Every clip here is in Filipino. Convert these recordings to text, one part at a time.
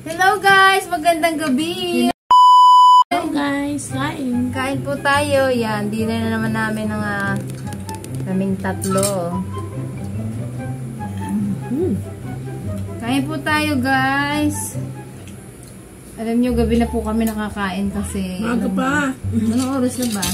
Hello guys! Magandang gabi! Hello guys! Kain! Kain po tayo. Yan, dinner na naman namin ng kaming tatlo. Kain po tayo guys! Alam nyo, gabi na po kami nakakain kasi... Maaga pa! Anong oras na ba?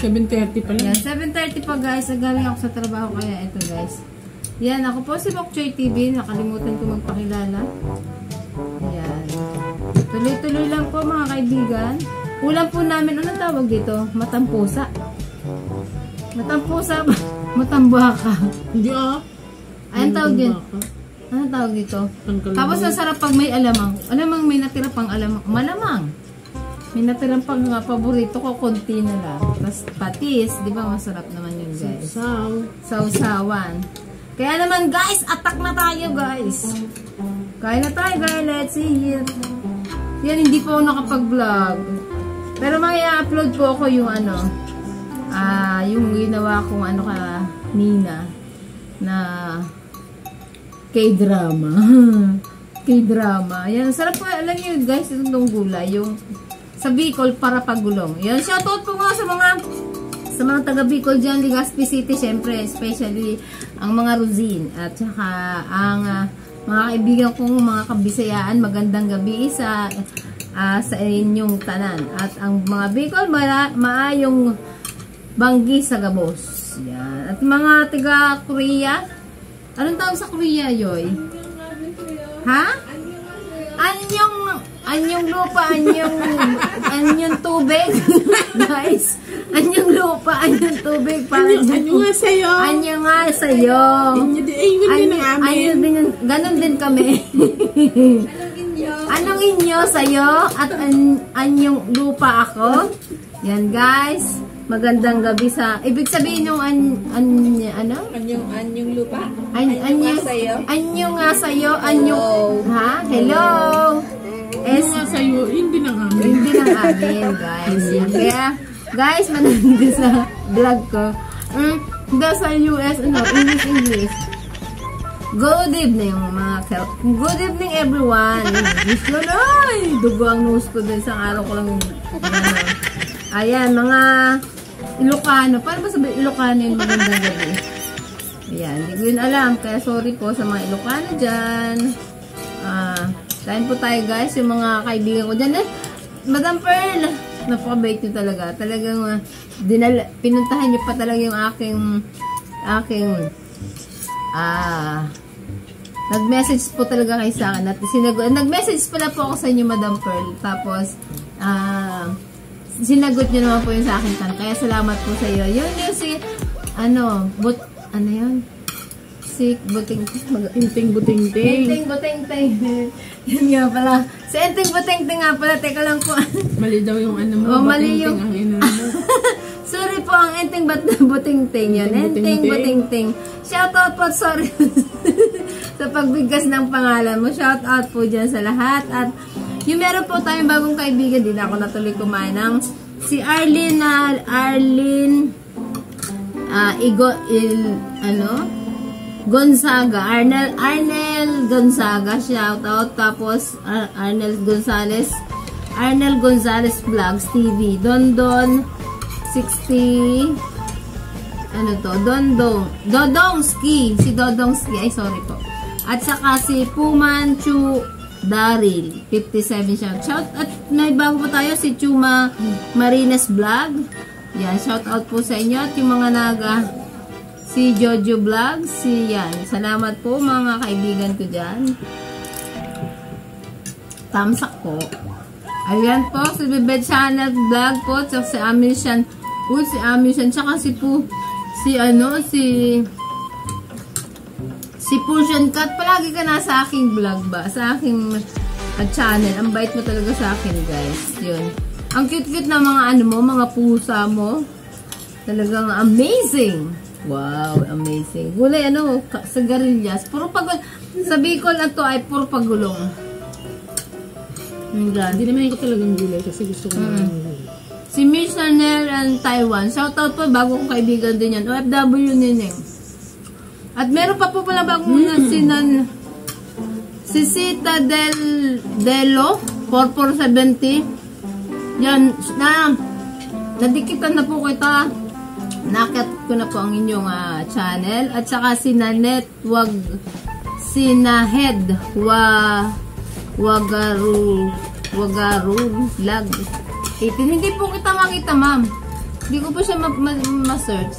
7:30 pa lang. Yan, 7:30 pa guys. Galing ako sa trabaho kaya ito guys. Yan, ako po si Bokchoy TV. Nakalimutan ko magpakilala. Yan. Tuloy-tuloy lang po mga kaibigan. Ulam po namin, ano tawag dito? Matampusa. Matampusa ba? Matambaka. Hindi Ayun tawag din. Ano tawag dito? Tapos masarap pag may alamang. Alamang may natira pang alamang. Malamang. May natirang pang paborito ko, konti na lang. Tapos patis, di ba masarap naman yun guys? Sausawan. Kaya naman guys, attack na tayo guys. Kaya na tayo guys, let's see it. Yan, hindi po ako nakapag-vlog. Pero may upload po ako yung ano, yung ginawa kong ano Nina, na K-drama. K-drama. Yan, sarap po, alam nyo guys, itong gulay, yung sa Bicol para pagulong. Yan, shoutout po nga sa mga taga Bicol dyan, Legazpi City, syempre, especially ang mga Rosine at saka ang mga kaibigan kong mga kabisayaan, magandang gabi sa inyong tanan. At ang mga Bicol, maayong banggi sa gabos. Yan. At mga taga Korea, anong tawag sa Korea, Yoy? Ha? Anyong lupa, anyong tubig. Guys, anyong lupa, anyong tubig. Anyo nga sa'yo. Anyo nga sa'yo. Anyo din, ganun din kami. Anong inyo sa'yo at anyong lupa ako. Yan guys, magandang gabi sa, ibig sabihin yung ano? Anyong lupa. Anyo nga sa'yo. Ha? Hello. Ano nga sa'yo, hindi nang amin. Hindi nang amin, guys. Kaya, guys, manonood sa vlog ko. Sa US, English. Good evening, good evening, everyone. English yun, ay! Dugo ang nose ko dun. Isang araw ko lang. Ayan, mga Ilocano. Paano ba sabihin Ilocano yung magandang gabi? Ayan, hindi ko yun alam. Kaya sorry po sa mga Ilocano dyan. Kain po tayo guys, yung mga kaibigan ko dyan. Madam Pearl, napakabait nyo talaga. Talagang pinuntahan nyo pa talaga yung aking nag-message po talaga kayo sa akin. Nag-message pala po ako sa inyo, Madam Pearl. Tapos, sinagot nyo naman po yung sa akin. Kaya salamat po sa iyo. Yun yung si, ano yun? Si Inting Butingting. Inting Butingting. Yun nga pala. Si Inting Butingting nga pala. Teka lang po. Mali daw yung ano mo. Mali yung... ang ino mo. Sorry po, ang Inting Butingting yun. Inting Butingting. Shoutout po, sorry. Sa pagbigkas ng pangalan mo. Shoutout po dyan sa lahat. At yung meron po tayong bagong kaibigan. Di na ako natuloy kumain ng si Arlene Gonzaga, Arnel Gonzaga, shout out. Tapos Arnel Gonzales Vlogs TV, Dondon 60, ano to, Dodongski, si Dodongski, ay sorry po. At saka si Pumanchu Daryl 57, shout. At may bago po tayo, si Chuma Marines Vlog. Yan, shout out po sa inyo. At yung mga si Jojo Vlogs, yan. Salamat po mga kaibigan ko dyan. Tamsak po. Ayan po, si Bebed Channel Vlog po. Tsaka si Amishan. Si Amishan. Tsaka si Pushan Cut. Palagi ka na sa aking vlog ba? Sa aking channel. Ang bait mo talaga sa akin guys. Yun. Ang cute-cute na mga mga pusa mo. Talagang amazing. Wow, amazing. Gulay, sa Garillas. Puro sa Bicol na to ay puro pagulong. Hindi naman ko talagang gulay kasi gusto ko Si Miss Chanel and Taiwan. Shoutout po, bago kong kaibigan din yan. OFW Nining. At meron pa po pala bagong Si Sita Delo 4470. Yan, nadikitan na po kita. Nakit ko na po ang inyong channel. At saka si Nanet Sinahed Wagaru Vlog 18. Hindi po kita makita, ma'am. Hindi ko po siya ma-search.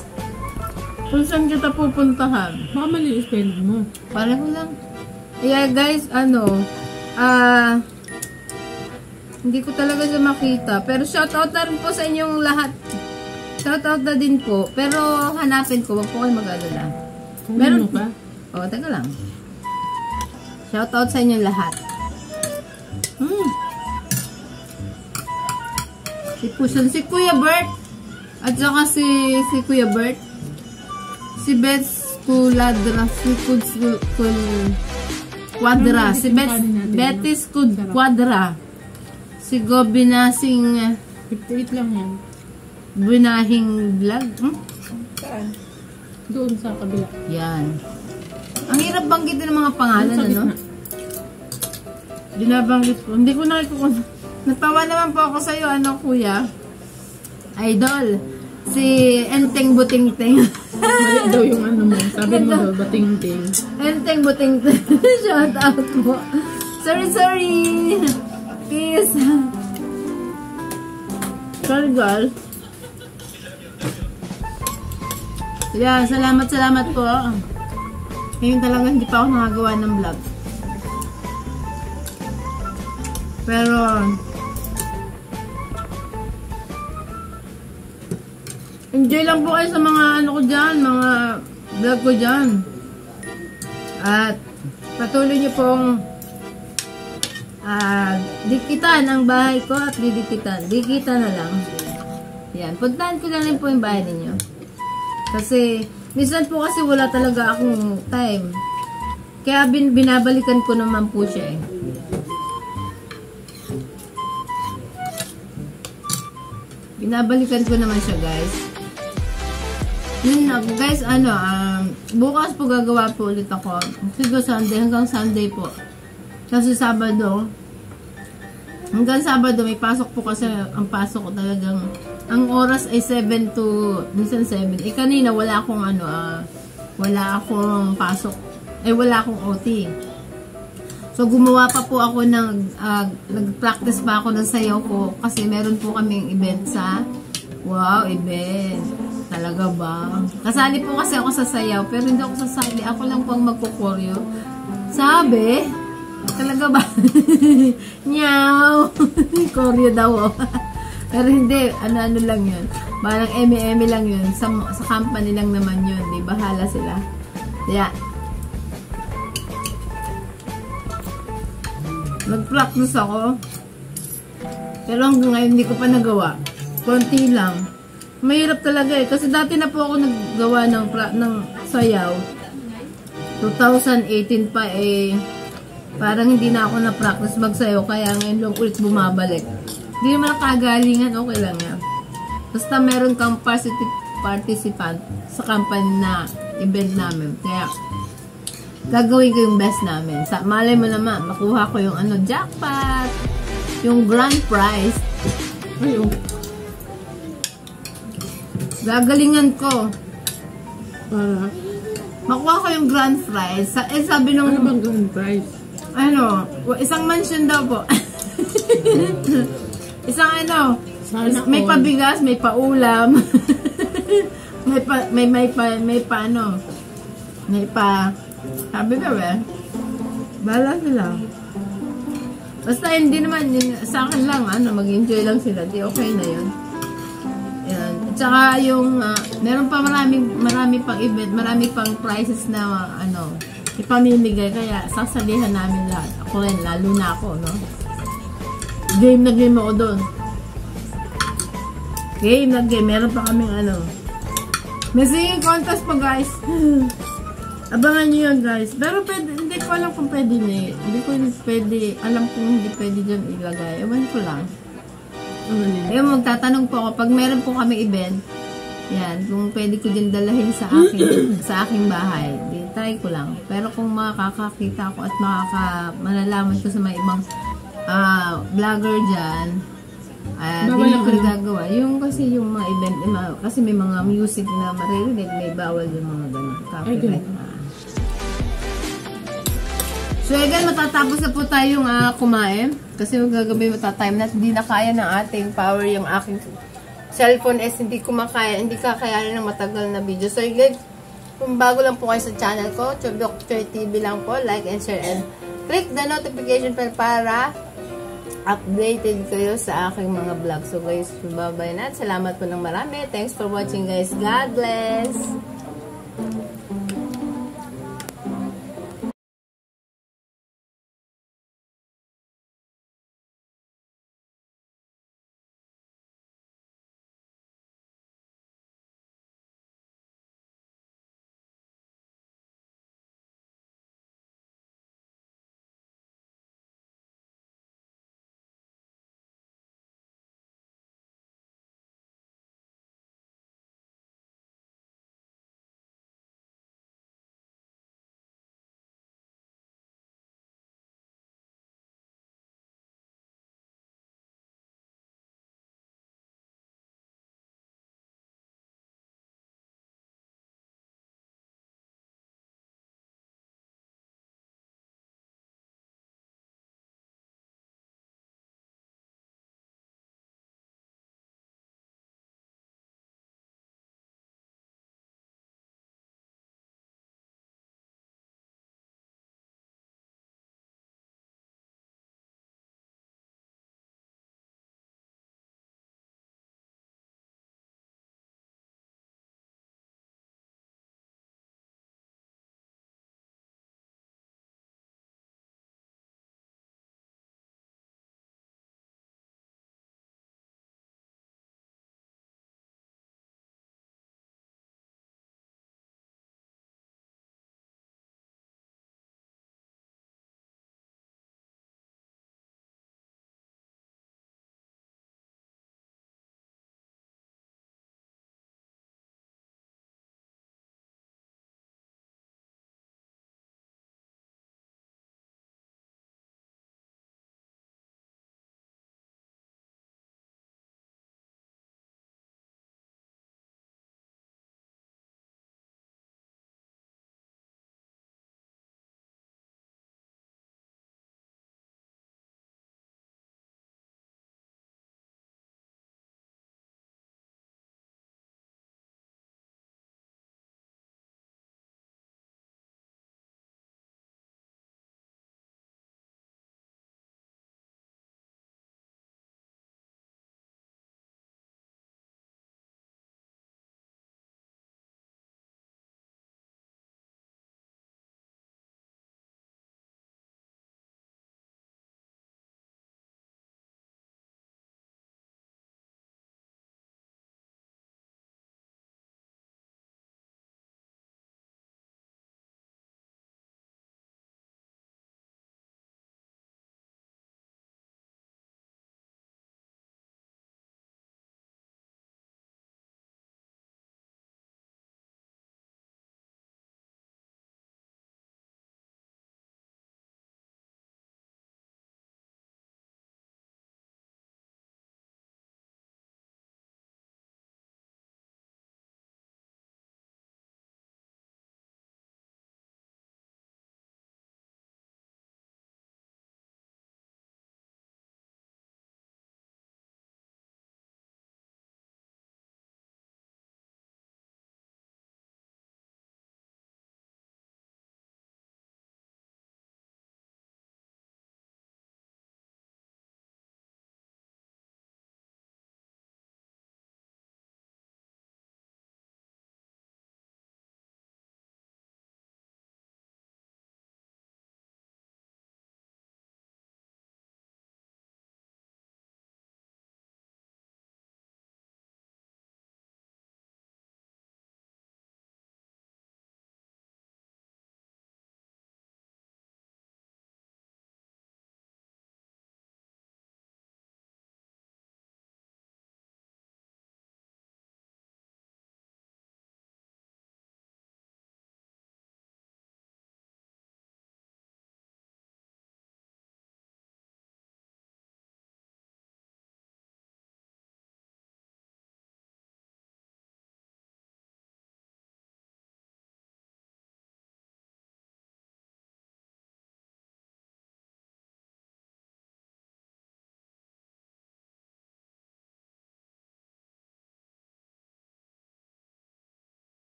Kung saan kita pupuntahan? Baka mali spell mo. Pareho lang. Yeah, guys, hindi ko talaga siya makita. Pero shoutout na rin po sa inyong lahat. Shoutout na din po. Pero hanapin ko, wag po kayo mag-alala. Meron pa? Oo, teka lang. Shoutout sa inyong lahat. Si Kuya Bert. At saka si Kuya Bert. Si Beth Kuladra. Quadra. Si Betis Quadra. Si Gobinasing 58 lang yan. Binahing Vlog. Saan? Doon sa kabila. Yan. Ang hirap banggitin ng mga pangalan, ano? Binabanggit ko. Hindi ko nakikita. Natawa naman po ako sa'yo, ano, kuya? Idol. Si Enteng Butingting. Mali daw yung ano mo. Sabi mo daw, bating-ting. Enteng Butingting. Shout out po. Sorry. Kiss. Sorry, girl. Yeah, salamat po. Ngayon talaga hindi pa ako nakagawa ng vlog. Pero enjoy lang po kayo sa mga ano ko dyan, mga vlog ko dyan. At patuloy niyo pong dikitan ang bahay ko at dikitan na lang. Yan, puntahan ko na rin po yung bahay ninyo. Kasi minsan po kasi wala talaga akong time. Kaya binabalikan ko naman po siya eh. Binabalikan ko naman siya, guys. Yun na, guys, bukas po gagawa po ulit ako. Siguro Sunday, hanggang Sunday po. Kasi Sabado, hanggang Sabado, may pasok po kasi ang pasok ko talagang, ang oras ay 7 to, minsan 7. Eh, kanina, wala akong wala akong pasok. Wala akong OT. So, gumawa pa po ako nag-practice pa ako ng sayaw ko kasi meron po kaming event sa, event. Talaga ba? Kasali po kasi ako sa sayaw, pero hindi ako sasali. Ako lang po ang magkukoryo. Sabi, talaga ba? Nyaw! Koryo daw. Pero hindi, ano lang yun. Parang eme lang yun. Sa company lang naman yun. Di bahala sila. Kaya, nag-practice ako. Pero hanggang ngayon hindi ko pa nagawa. Konti lang. Mahirap talaga eh. Kasi dati na po ako naggawa ng sayaw. 2018 pa eh. Parang hindi na ako na-practice magsayaw. Kaya ngayon lang ulit bumabalik. Hindi naman nakagalingan. Okay lang yan. Basta meron kang participant sa company na event namin. Kaya gagawin ko yung best namin. Malay mo naman, makuha ko yung jackpot. Yung grand prize. Ayun. Gagalingan ko. Para? Makuha ko yung grand prize. Sabi nung... Ano bang grand prize? Isang mansion daw po. Isang Sana may all. pabigas, may paulam. Sabi ka ba? Bahala sila. Basta hindi naman, sa akin lang, mag-enjoy lang sila. Di okay na yun. Yan. At saka yung, meron pa marami pang event, marami pang prizes na, ipamimigay. Kaya, sasalihan namin lahat. Ako rin, lalo na ako, no? Game na game ako doon. Game na game. Meron pa kaming, may singing contest pa, guys. Abangan nyo yun, guys. Pero hindi ko alam kung pwede na eh. Hindi ko pwede, alam kung hindi pwede dyan ilagay. Ewan ko lang. Magtatanong po ako, pag meron po kami event, Yan, kung pwede ko din dalahin sa aking bahay, di try ko lang. Pero kung makakakita ko at malalaman ko sa mga ibang vlogger dyan, di na ko gagawa. Yung kasi yung mga event, kasi may mga music na maririnig, may bawal yung mga ganun. Copyright. So again, matatapos na po tayong kumain. Kasi magagabi matatime na. Hindi na kaya ng ating power yung aking cellphone is hindi kakayanin ng matagal na video. So again, kung bago lang po kayo sa channel ko, Doctor TV lang po, like and share and click the notification bell para updated kayo sa aking mga vlog. So guys, bye-bye na. Salamat po ng marami. Thanks for watching guys. God bless!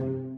Bye.